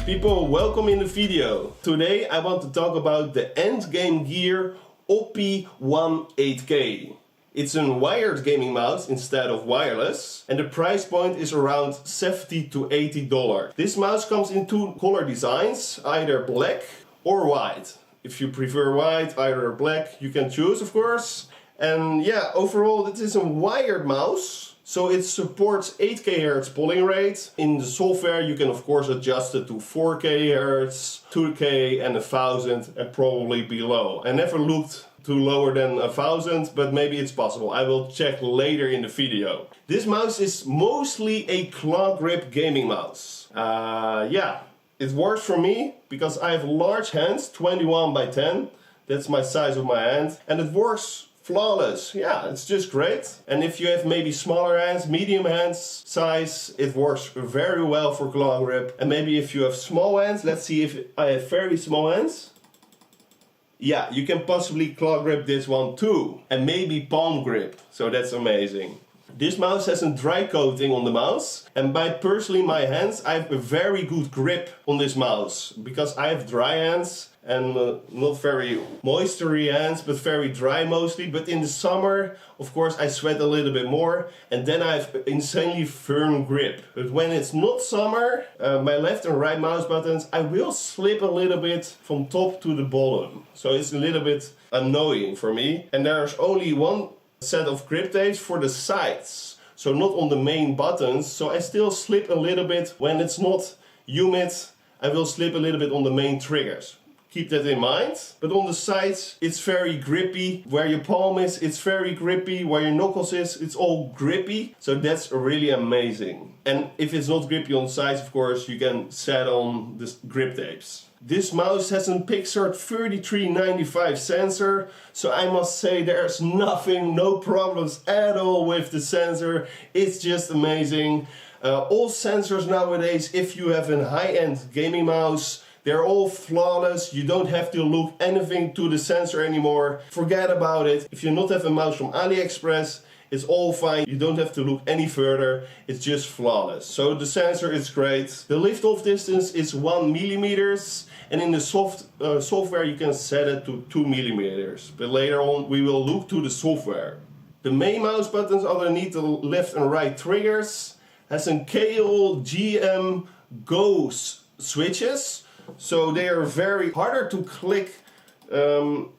People, welcome in the video. Today I want to talk about the EndGameGear OP1 8K. It's a wired gaming mouse instead of wireless, and the price point is around $70 to $80. This mouse comes in two color designs, either black or white. If you prefer white, either black, you can choose, of course. And yeah, overall it is a wired mouse, so it supports 8K Hz polling rate. In the software you can of course adjust it to 4K Hz, 2K and 1000 and probably below. I never looked to lower than 1000, but maybe it's possible. I will check later in the video. This mouse is mostly a claw grip gaming mouse. Yeah, it works for me because I have large hands, 21 by 10. That's my size of my hand, and it works flawless. Yeah, it's just great. And if you have maybe smaller hands, medium hands size, it works very well for claw grip. And maybe if you have small hands, let's see if I have very small hands. Yeah, you can possibly claw grip this one too. And maybe palm grip, so that's amazing. This mouse has a dry coating on the mouse, and by personally my hands I have a very good grip on this mouse because I have dry hands and not very moistury hands, but very dry mostly. But in the summer, of course, I sweat a little bit more, and then I have insanely firm grip. But when it's not summer, my left and right mouse buttons, I will slip a little bit from top to the bottom. So it's a little bit annoying for me. And there's only one set of grip tapes for the sides, so not on the main buttons. So I still slip a little bit when it's not humid. I will slip a little bit on the main triggers. Keep that in mind. But on the sides, it's very grippy. Where your palm is, it's very grippy. Where your knuckles is, it's all grippy. So that's really amazing. And if it's not grippy on the sides, of course, you can set on the grip tapes. This mouse has a Pixar 3395 sensor, so I must say there's no problems at all with the sensor. It's just amazing. All sensors nowadays, if you have a high-end gaming mouse, they're all flawless. You don't have to look anything to the sensor anymore. Forget about it. If you not have a mouse from AliExpress, it's all fine. You don't have to look any further. It's just flawless. So the sensor is great. The lift-off distance is 1 millimeters, and in the software you can set it to 2 millimeters. But later on we will look to the software. The main mouse buttons underneath the left and right triggers has a KL GM Go switches. So they are very harder to click to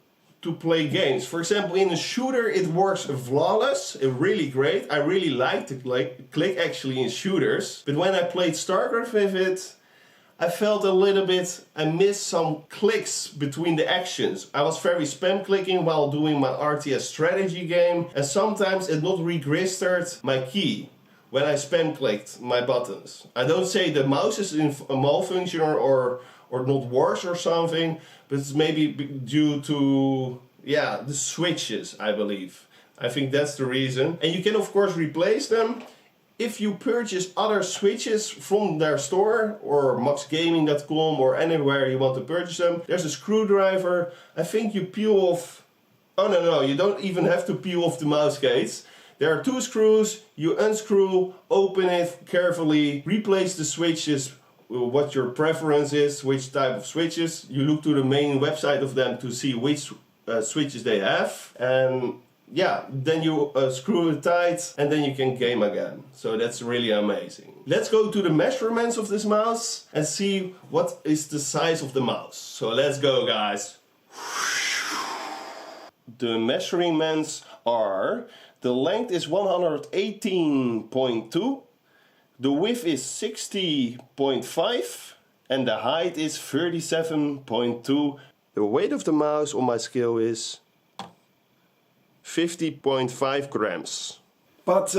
play games. For example, in a shooter it works flawless, really great. I really like to click actually in shooters. But when I played StarCraft with it, I felt a little bit, I missed some clicks between the actions. I was very spam clicking while doing my RTS strategy game, and sometimes it not registered my key when I spam clicked my buttons. I don't say the mouse is in a malfunction or not works or something, but it's maybe due to, yeah, the switches, I believe. I think that's the reason. And you can of course replace them if you purchase other switches from their store or maxgaming.com or anywhere you want to purchase them. There's a screwdriver. I think you peel off, oh no, you don't even have to peel off the mouse case. There are two screws, you unscrew, open it carefully, replace the switches, what your preference is, which type of switches. You look to the main website of them to see which switches they have. And yeah, then you screw it tight and then you can game again. So that's really amazing. Let's go to the measurements of this mouse and see what is the size of the mouse. So let's go, guys. The measurements are: the length is 118.2, the width is 60.5, and the height is 37.2. The weight of the mouse on my scale is 50.5 grams. But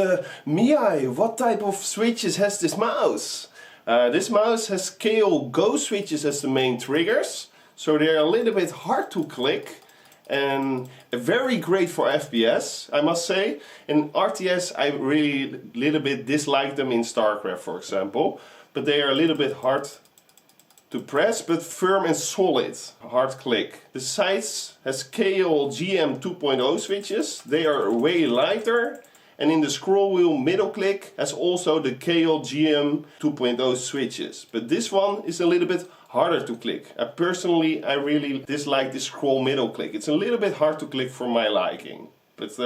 miEye, what type of switches has this mouse? This mouse has KL Go switches as the main triggers, so they're a little bit hard to click and very great for FPS, I must say. In RTS I really little bit dislike them in StarCraft, for example, but they are a little bit hard to press, but firm and solid, hard click. The sides has KL GM 2.0 switches. They are way lighter And in the scroll wheel middle click has also the EndGameGear 2.0 switches. But this one is a little bit harder to click. I really dislike this scroll middle click. It's a little bit hard to click for my liking. But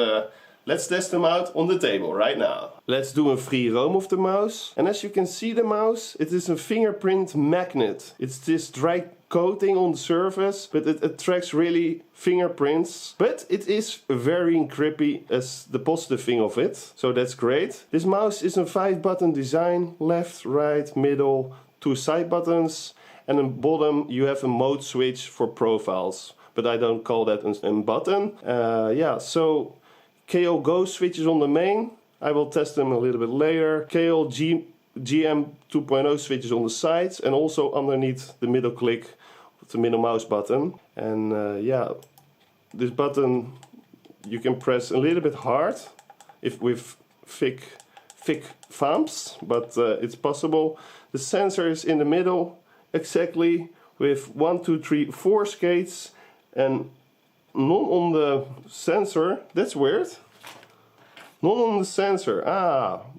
let's test them out on the table right now. Let's do a free roam of the mouse. And as you can see, the mouse, it is a fingerprint magnet. It's this dry coating on the surface, but it attracts really fingerprints. But it is very grippy as the positive thing of it. So that's great. This mouse is a 5-button design. Left, right, middle, 2 side buttons. And on the bottom you have a mode switch for profiles. But I don't call that a button. Yeah, so KO Go switches on the main. I will test them a little bit later. EndGameGear 2.0 switches on the sides and also underneath the middle click with the middle mouse button. And yeah, this button you can press a little bit hard if with thick thumbs, but it's possible. The sensor is in the middle exactly with 1, 2, 3, 4 skates and none on the sensor. That's weird. None on the sensor.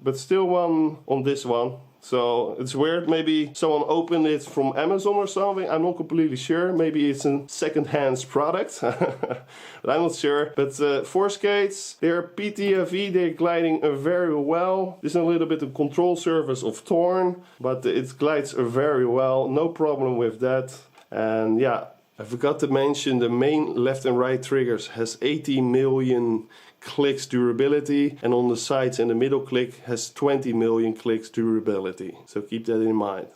But still one on this one. So it's weird. Maybe someone opened it from Amazon or something. I'm not completely sure. Maybe it's a second-hand product. But I'm not sure. But 4 skates. They're PTFE. They're gliding very well. This is a little bit of control surface of Torn. But it glides very well. No problem with that. And yeah, I forgot to mention the main left and right triggers has 80 million clicks durability, and on the sides and the middle click has 20 million clicks durability. So keep that in mind.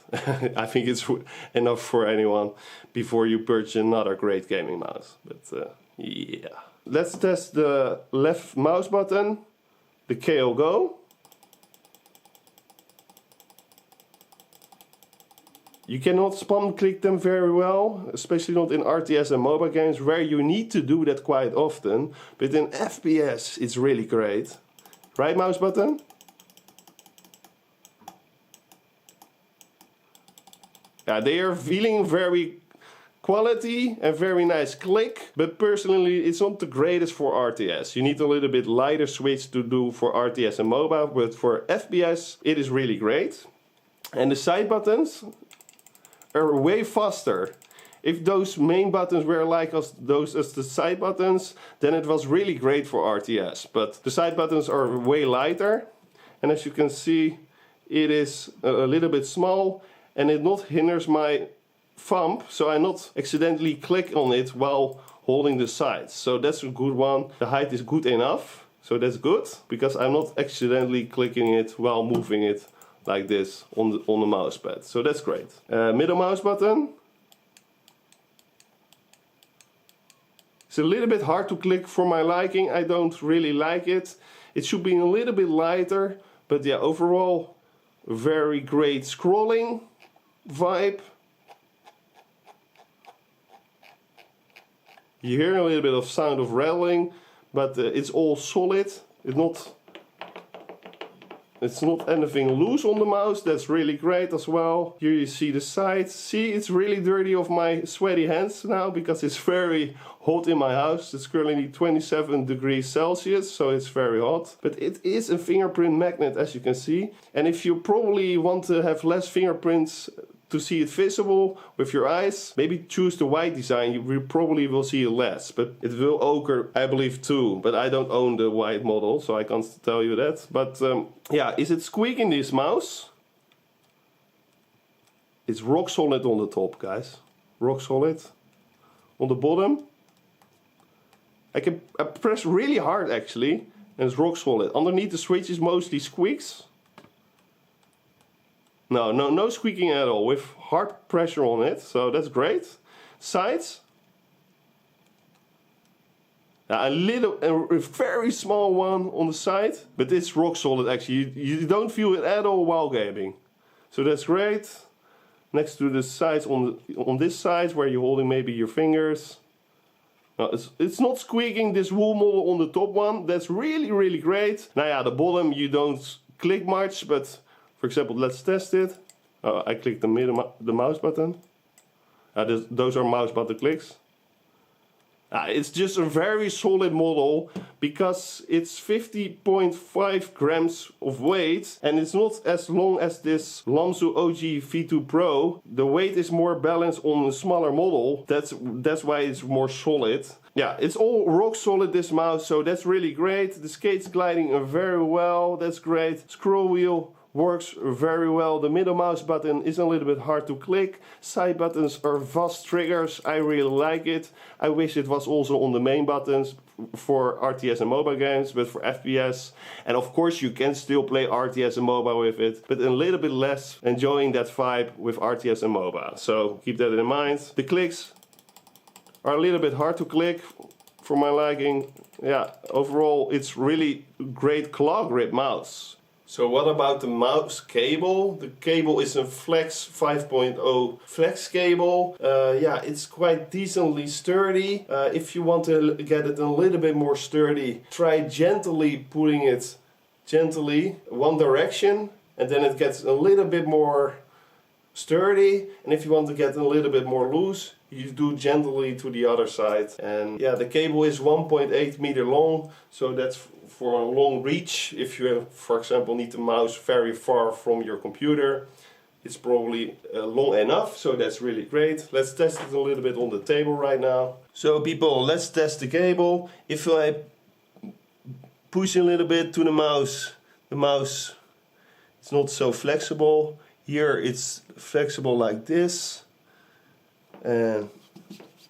I think it's enough for anyone before you purchase another great gaming mouse. But yeah. Let's test the left mouse button, the KO Go. You cannot spam click them very well, especially not in RTS and mobile games where you need to do that quite often. But in FPS it's really great. Right mouse button. Yeah, they are feeling very quality and very nice click, but personally it's not the greatest for RTS. You need a little bit lighter switch to do for RTS and mobile, but for FPS it is really great. And the side buttons are way faster. If those main buttons were like those as the side buttons, then it was really great for RTS. But the side buttons are way lighter, and as you can see, it is a little bit small, and it not hinders my thumb, so I not accidentally click on it while holding the sides. So that's a good one. The height is good enough, so that's good, because I'm not accidentally clicking it while moving it like this on the mouse pad. So that's great. Middle mouse button. It's a little bit hard to click for my liking. I don't really like it. It should be a little bit lighter, but yeah, overall very great scrolling vibe. You hear a little bit of sound of rattling, but it's all solid. It's not anything loose on the mouse. That's really great as well. Here you see the sides. See, it's really dirty of my sweaty hands now because it's very hot in my house. It's currently 27 degrees Celsius, so it's very hot. But it is a fingerprint magnet, as you can see. And if you probably want to have less fingerprints to see it visible with your eyes, maybe choose the white design. You probably will see it less, but it will ochre, I believe, too. But I don't own the white model, so I can't tell you that. But yeah, is it squeaking, this mouse? It's rock solid on the top, guys. Rock solid. On the bottom, I press really hard actually, and it's rock solid. Underneath the switch is mostly squeaks. No squeaking at all, with hard pressure on it, so that's great. Sides. A very small one on the side, but it's rock solid actually. You don't feel it at all while gaming. So that's great. Next to the sides, on this side where you're holding maybe your fingers. No, it's not squeaking, this wool model on the top one. That's really great. Now yeah, the bottom you don't click much, but for example, let's test it. I click the mouse button. Those are mouse button clicks. It's just a very solid model because it's 50.5 grams of weight and it's not as long as this Lamsu OG V2 Pro. The weight is more balanced on a smaller model. That's why it's more solid. Yeah, it's all rock solid, this mouse, so that's really great. The skate's gliding very well, that's great. Scroll wheel works very well. The middle mouse button is a little bit hard to click. Side buttons are fast triggers. I really like it. I wish it was also on the main buttons for RTS and mobile games, but for FPS. And of course you can still play RTS and mobile with it, but a little bit less enjoying that vibe with RTS and mobile. So keep that in mind. The clicks are a little bit hard to click for my liking. Yeah, overall it's really great claw grip mouse. So what about the mouse cable? The cable is a Flex 5.0 flex cable. Yeah, it's quite decently sturdy. If you want to get it a little bit more sturdy, try gently putting it one direction, and then it gets a little bit more sturdy. And if you want to get a little bit more loose, you do gently to the other side. And yeah, the cable is 1.8 meter long, so that's for a long reach. If you, for example, need the mouse very far from your computer, it's probably long enough, so that's really great. Let's test it a little bit on the table right now. So people, let's test the cable. If I push a little bit to the mouse it's not so flexible. Here it's flexible like this. And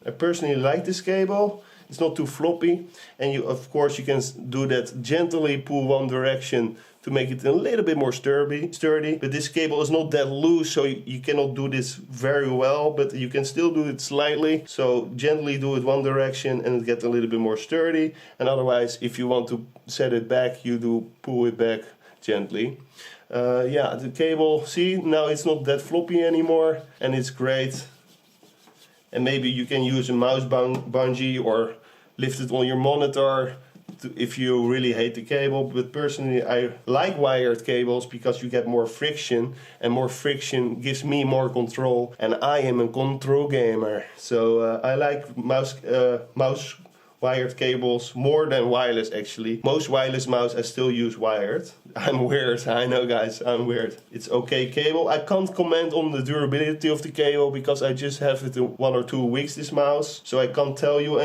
I personally like this cable. It's not too floppy, and you, of course, you can do that gently, pull one direction to make it a little bit more sturdy. But this cable is not that loose, so you cannot do this very well, but you can still do it slightly. So gently do it one direction and it gets a little bit more sturdy. And otherwise, if you want to set it back, you do pull it back gently. Yeah, the cable, see, now it's not that floppy anymore, and it's great. And maybe you can use a mouse bungee or lift it on your monitor if you really hate the cable. But personally I like wired cables because you get more friction, and more friction gives me more control, and I am a control gamer. So I like mouse wired cables more than wireless actually. Most wireless mouse I still use wired. I'm weird, I know guys, I'm weird. It's okay cable. I can't comment on the durability of the cable because I just have it in 1 or 2 weeks, this mouse. So I can't tell you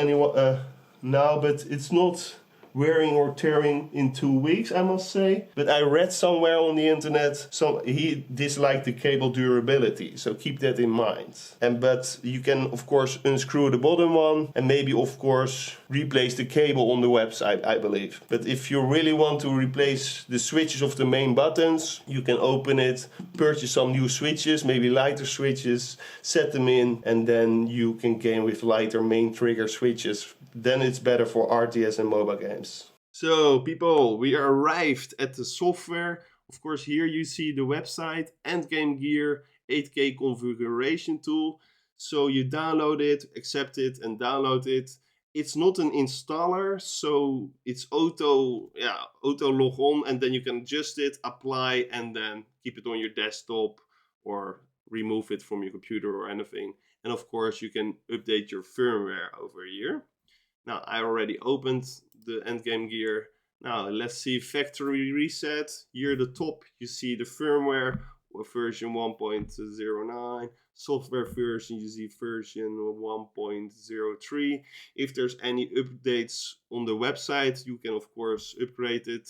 now, but it's not wearing or tearing in 2 weeks, I must say. But I read somewhere on the internet, he disliked the cable durability, so keep that in mind. But you can of course unscrew the bottom one and maybe of course replace the cable on the website, I believe. But if you really want to replace the switches of the main buttons, you can open it, purchase some new switches, maybe lighter switches, set them in, and then you can game with lighter main trigger switches. Then it's better for RTS and mobile games. So people, we arrived at the software. Of course, here you see the website, EndGameGear 8K configuration tool. So you download it, accept it, and download it. It's not an installer, so it's auto log on, and then you can adjust it, apply, and then keep it on your desktop or remove it from your computer or anything. And of course, you can update your firmware over here. Now, I already opened the EndGameGear. Now, let's see factory reset. Here at the top, you see the firmware version 1.09. Software version, you see version 1.03. If there's any updates on the website, you can, of course, upgrade it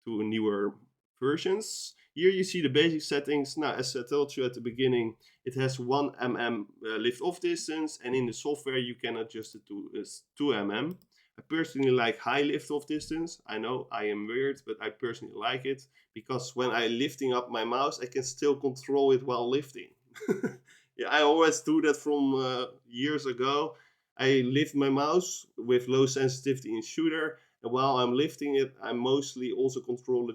to newer versions. Here you see the basic settings. Now, as I told you at the beginning, it has 1 mm lift-off distance, and in the software you can adjust it to 2 mm. I personally like high lift-off distance. I know I am weird, but I personally like it because when I'm lifting up my mouse, I can still control it while lifting. Yeah, I always do that from years ago. I lift my mouse with low sensitivity in shooter, and while I'm lifting it, I mostly also control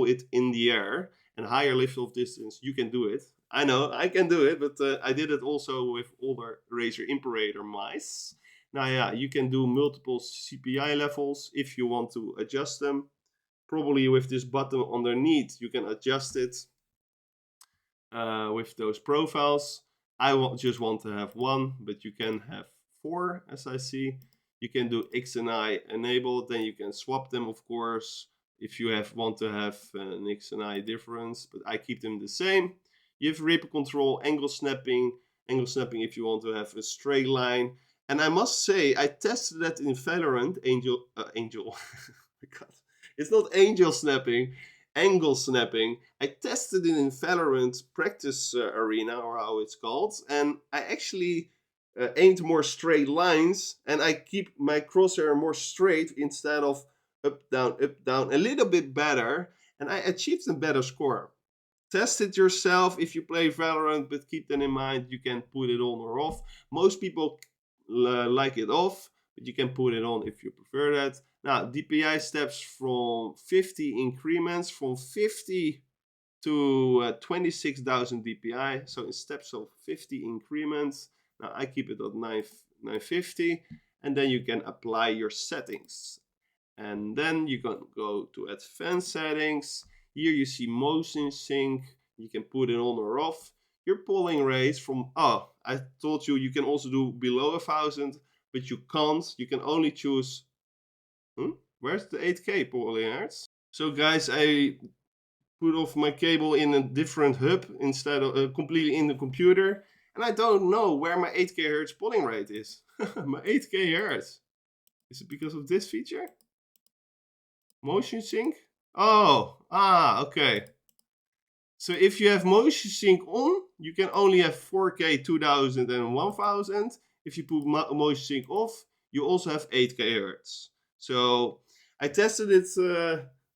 it in the air. And higher lift-off distance, you can do it. I know, I can do it, but I did it also with older Razer Imperator mice. Now yeah, you can do multiple CPI levels if you want to adjust them. Probably with this button underneath, you can adjust it with those profiles. I just want to have 1, but you can have 4, as I see. You can do X and I enabled, then you can swap them, of course, if you want to have an X and I difference, but I keep them the same. You have ripple control, angle snapping if you want to have a straight line. And I must say, I tested that in Valorant, angel, oh my God. It's not angel snapping, angle snapping. I tested it in Valorant practice arena, or how it's called, and I actually aimed more straight lines, and I keep my crosshair more straight instead of up, down, a little bit better, and I achieved a better score. Test it yourself if you play Valorant, but keep that in mind, you can put it on or off. Most people like it off, but you can put it on if you prefer that. Now, DPI steps from 50 increments, from 50 to 26,000 DPI, so in steps of 50 increments. Now I keep it at 950, and then you can apply your settings. And then you can go to advanced settings. Here you see motion sync. You can put it on or off. Your polling rates from, I told you you can also do below 1000, but you can't. You can only choose, where's the 8K polling rates? So guys, I put off my cable in a different hub instead of completely in the computer. And I don't know where my 8K hertz polling rate is. My 8K hertz. Is it because of this feature? Motion sync? Okay. So if you have motion sync on, you can only have 4K, 2000 and 1000. If you put motion sync off, you also have 8K hertz. So I tested it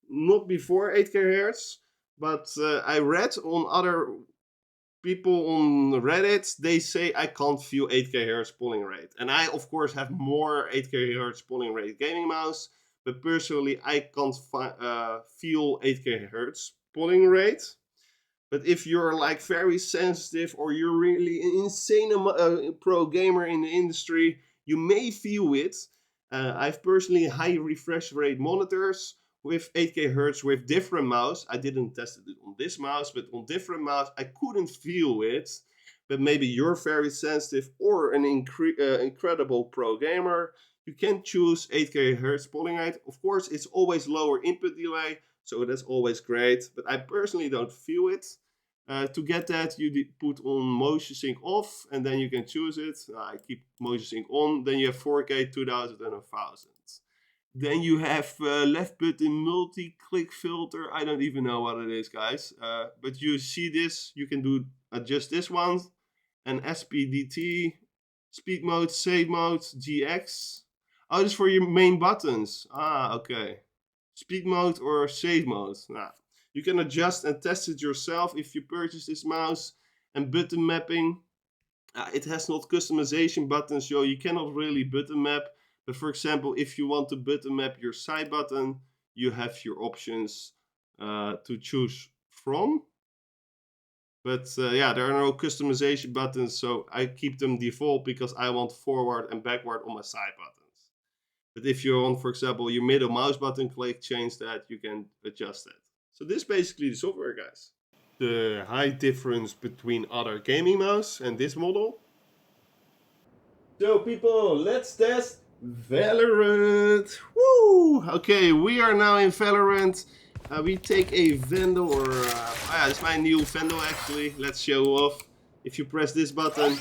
not before 8K hertz, but I read on other people on Reddit, they say I can't feel 8K hertz polling rate. And I, of course, have more 8K hertz polling rate gaming mouse, but personally, I can't feel 8K hertz polling rate. But if you're like very sensitive, or you're really an insane pro gamer in the industry, you may feel it. I've personally high refresh rate monitors with 8K hertz with different mouse. I didn't test it on this mouse, but on different mouse, I couldn't feel it. But maybe you're very sensitive or an incredible pro gamer. You can choose 8K hertz polling rate. Of course, it's always lower input delay, so that's always great. But I personally don't feel it. To get that, you put on motion sync off, and then you can choose it. I keep motion sync on. Then you have 4K, 2000 and 1000. Then you have left button multi-click filter. I don't even know what it is, guys. But you see this. You can adjust this one. And SPDT, speed mode, save mode, GX. Oh, this is for your main buttons. Okay. Speed mode or save mode. Nah. You can adjust and test it yourself if you purchase this mouse. And button mapping. It has not customization buttons, so you cannot really button map. But for example, if you want to button map your side button, you have your options to choose from. But yeah, there are no customization buttons, so I keep them default because I want forward and backward on my side buttons. But if you want, for example, your middle mouse button click, change that, you can adjust that. So this is basically the software, guys. The height difference between other gaming mouse and this model. So people, let's test Valorant. Woo! Okay, we are now in Valorant. We take a Vandal, or it's my new Vandal actually. Let's show off. If you press this button,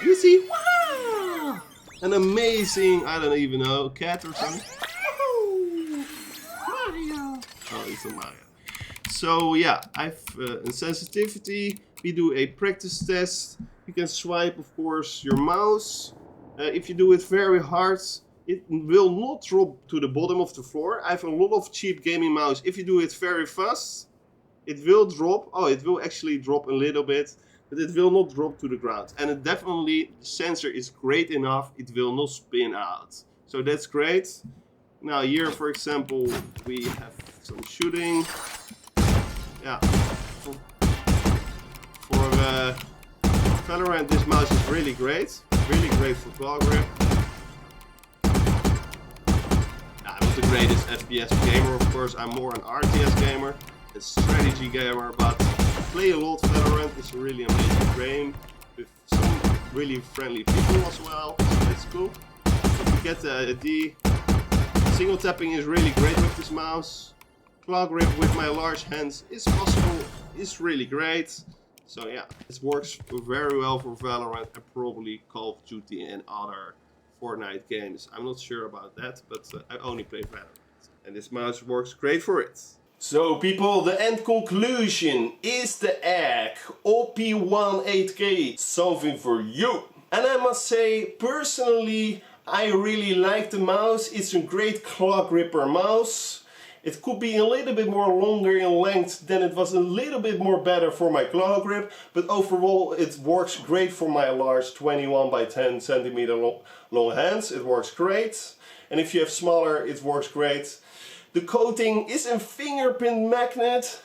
you see, wow, an amazing, I don't even know, cat or something. Woohoo! Mario. Oh, it's a Mario. So yeah, I've in sensitivity. We do a practice test. You can swipe, of course, your mouse. If you do it very hard, it will not drop to the bottom of the floor. I have a lot of cheap gaming mouse. If you do it very fast, it will drop. Oh, it will actually drop a little bit, but it will not drop to the ground. And the sensor is great enough. It will not spin out. So that's great. Now here, for example, we have some shooting. Yeah. For Valorant, this mouse is really great. Really great for claw grip. I'm not the greatest FPS gamer, of course. I'm more an RTS gamer, a strategy gamer, but I play a lot Valorant. It's a really amazing game with some really friendly people as well. So It's cool. You get the idea. Single tapping is really great with this mouse. Claw grip with my large hands is possible, is really great. So yeah, it works very well for Valorant and probably Call of Duty and other Fortnite games. I'm not sure about that, but I only play Valorant. And this mouse works great for it. So people, the end conclusion is the egg OP1 8K something for you. And I must say, personally, I really like the mouse. It's a great claw gripper mouse. It could be a little bit more longer in length, then it was a little bit more better for my claw grip, but overall it works great for my large 21 by 10 centimeter long hands. It works great. And if you have smaller, it works great. The coating is a fingerprint magnet.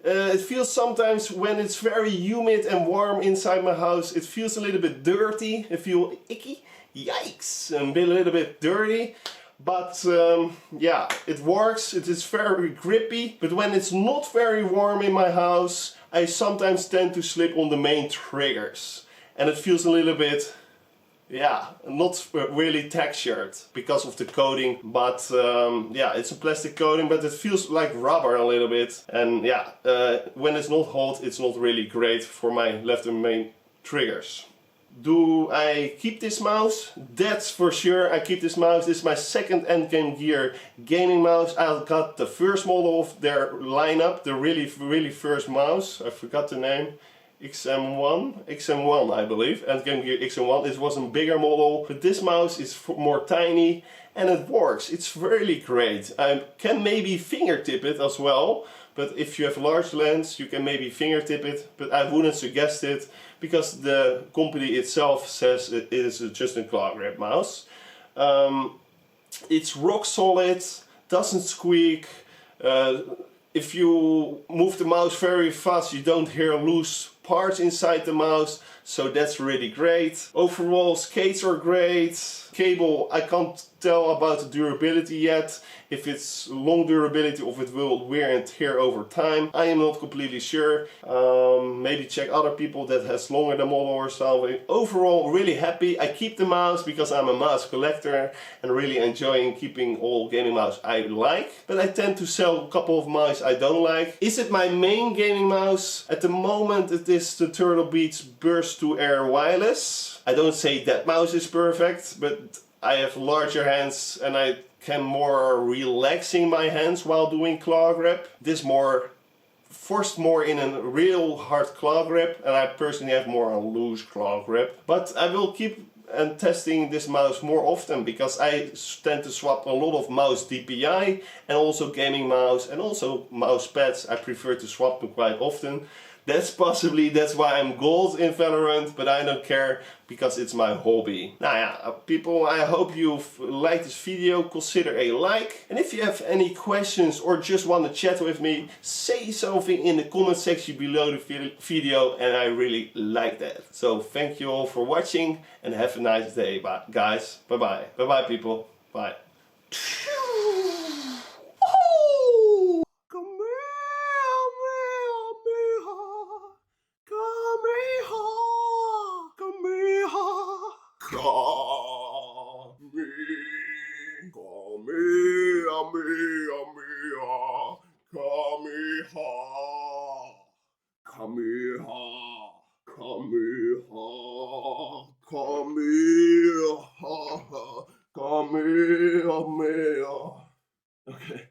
It feels sometimes when it's very humid and warm inside my house, it feels a little bit dirty. It feels icky. Yikes! A little bit dirty. But yeah, it works. It is very grippy. But when it's not very warm in my house, I sometimes tend to slip on the main triggers. And it feels a little bit, yeah, not really textured because of the coating. But yeah, it's a plastic coating, but it feels like rubber a little bit. And yeah, when it's not hot, it's not really great for my left and main triggers. Do I keep this mouse? That's for sure. I keep this mouse. This is my second EndGameGear gaming mouse. I got the first model of their lineup, the really first mouse. I forgot the name. XM1 I believe. EndGameGear XM1. It was a bigger model, but this mouse is more tiny and it works. It's really great. I can maybe fingertip it as well. But if you have large lens, you can maybe fingertip it, but I wouldn't suggest it because the company itself says it is just a claw grip mouse. It's rock solid, doesn't squeak. If you move the mouse very fast, you don't hear loose parts inside the mouse, so that's really great. Overall, skates are great. Cable, I can't tell about the durability yet, if it's long durability or if it will wear and tear over time. I am not completely sure. Maybe check other people that has longer than model or something. Overall, really happy. I keep the mouse because I'm a mouse collector and really enjoying keeping all gaming mouse I like. But I tend to sell a couple of mice I don't like. Is it my main gaming mouse? At the moment it is the Turtle Beach Burst to Air Wireless. I don't say that mouse is perfect, but I have larger hands and I can more relaxing my hands while doing claw grip. This forced more in a real hard claw grip, and I personally have more a loose claw grip. But I will keep testing this mouse more often because I tend to swap a lot of mouse DPI and also gaming mouse and also mouse pads. I prefer to swap them quite often. That's why I'm gold in Valorant, but I don't care because it's my hobby. Now yeah, people, I hope you've liked this video. Consider a like. And if you have any questions or just want to chat with me, say something in the comment section below the video, and I really like that. So thank you all for watching and have a nice day. Bye, guys. Bye bye. Bye bye, people. Bye. Come here, okay.